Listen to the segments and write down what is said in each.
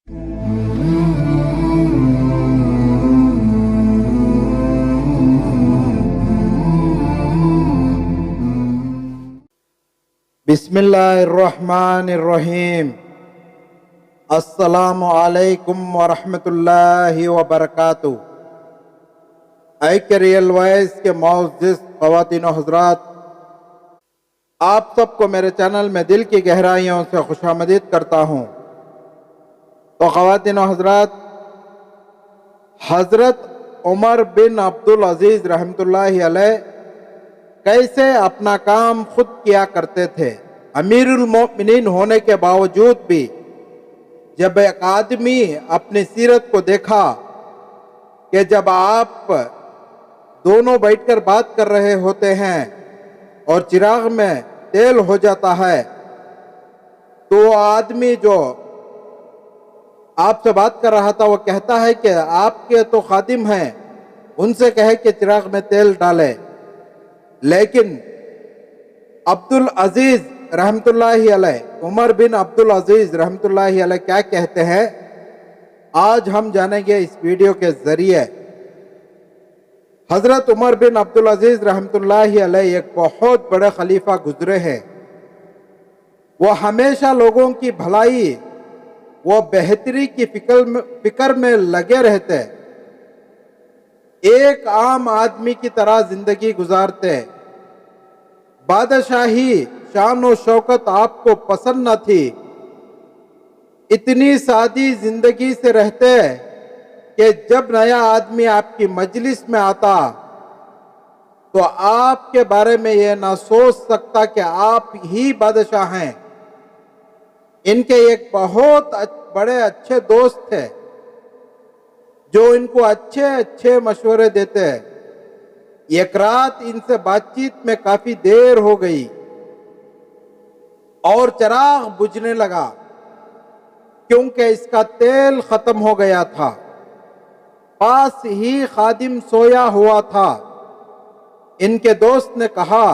बिस्मिल्लाहिर्रहमानिर्रहीम। अस्सलामु अलैकुम वरहमतुल्लाहि वबरकातुहू। रियल वॉइस के मुअज़्ज़िज़ ख़वातीन व हज़रात, आप सबको मेरे चैनल में दिल की गहराइयों से खुशामदीद करता हूँ। तो ख़वातीन व हज़रात, हज़रत उमर बिन अब्दुल अज़ीज़ रहमतुल्लाहि अलैह कैसे अपना काम खुद किया करते थे। अमीरुल मोमिनीन होने के बावजूद भी जब एक आदमी अपनी सीरत को देखा कि जब आप दोनों बैठकर बात कर रहे होते हैं और चिराग में तेल हो जाता है, तो आदमी जो आपसे बात कर रहा था वो कहता है कि आपके तो खादिम हैं, उनसे कहे कि चिराग में तेल डाले। लेकिन अब्दुल अजीज रहमतुल्लाहि अलैह, उमर बिन अब्दुल अजीज रहमतुल्लाहि अलैह क्या कहते हैं, आज हम जानेंगे इस वीडियो के जरिए। हजरत उमर बिन अब्दुल अजीज रहमतुल्लाहि अलैह एक बहुत बड़े खलीफा गुजरे हैं। वो हमेशा लोगों की भलाई वो बेहतरी की फिक्र में लगे रहते, एक आम आदमी की तरह जिंदगी गुजारते। बादशाही शान और शौकत आपको पसंद न थी, इतनी सादी जिंदगी से रहते कि जब नया आदमी आपकी मजलिस में आता तो आपके बारे में यह ना सोच सकता कि आप ही बादशाह हैं। इनके एक बहुत बड़े अच्छे दोस्त थे जो इनको अच्छे अच्छे मशवरे देते हैं। एक रात इनसे बातचीत में काफी देर हो गई और चिराग बुझने लगा क्योंकि इसका तेल खत्म हो गया था। पास ही खादिम सोया हुआ था। इनके दोस्त ने कहा,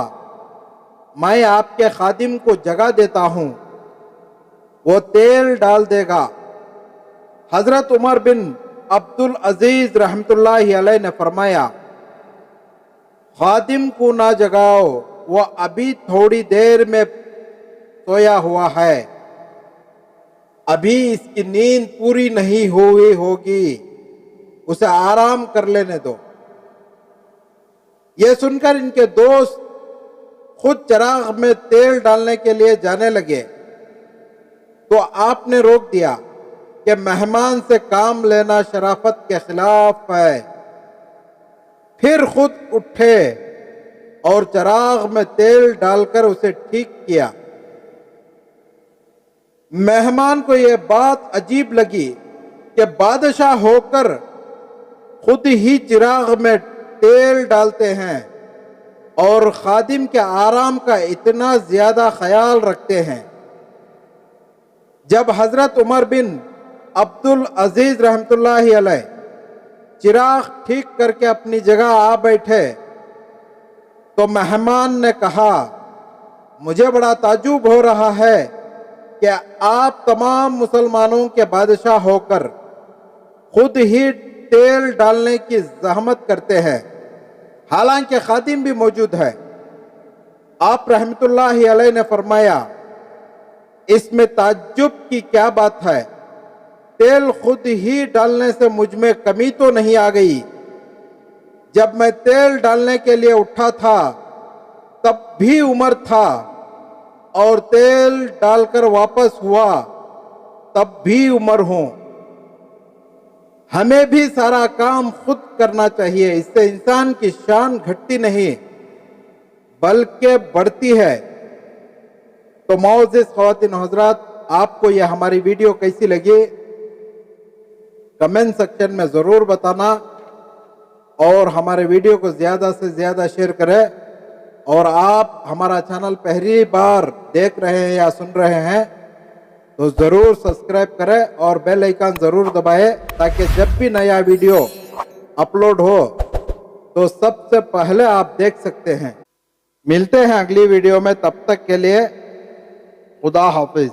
मैं आपके खादिम को जगा देता हूं, वो तेल डाल देगा। हजरत उमर बिन अब्दुल अजीज रहमतुल्लाहि अलैह ने फरमाया, खादिम को ना जगाओ, वो अभी थोड़ी देर में सोया हुआ है, अभी इसकी नींद पूरी नहीं हुई होगी, उसे आराम कर लेने दो। यह सुनकर इनके दोस्त खुद चिराग में तेल डालने के लिए जाने लगे तो आपने रोक दिया कि मेहमान से काम लेना शराफत के खिलाफ है। फिर खुद उठे और चिराग में तेल डालकर उसे ठीक किया। मेहमान को यह बात अजीब लगी कि बादशाह होकर खुद ही चिराग में तेल डालते हैं और खादिम के आराम का इतना ज्यादा ख्याल रखते हैं। जब हजरत उमर बिन अब्दुल अजीज रहमतुल्लाहि अलैह चिराग ठीक करके अपनी जगह आ बैठे तो मेहमान ने कहा, मुझे बड़ा ताज्जुब हो रहा है कि आप तमाम मुसलमानों के बादशाह होकर खुद ही तेल डालने की जहमत करते हैं, हालांकि खादिम भी मौजूद है। आप रहमतुल्लाहि अलैह ने फरमाया, इसमें ताज्जुब की क्या बात है, तेल खुद ही डालने से मुझ में कमी तो नहीं आ गई। जब मैं तेल डालने के लिए उठा था तब भी उमर था और तेल डालकर वापस हुआ तब भी उमर हूं। हमें भी सारा काम खुद करना चाहिए, इससे इंसान की शान घटती नहीं बल्कि बढ़ती है। तो मुअज़्ज़िज़ ख़वातीन हज़रात, आपको यह हमारी वीडियो कैसी लगी कमेंट सेक्शन में ज़रूर बताना और हमारे वीडियो को ज़्यादा से ज़्यादा शेयर करें। और आप हमारा चैनल पहली बार देख रहे हैं या सुन रहे हैं तो ज़रूर सब्सक्राइब करें और बेल आइकन ज़रूर दबाएं ताकि जब भी नया वीडियो अपलोड हो तो सबसे पहले आप देख सकते हैं। मिलते हैं अगली वीडियो में, तब तक के लिए खुदा हाफिज।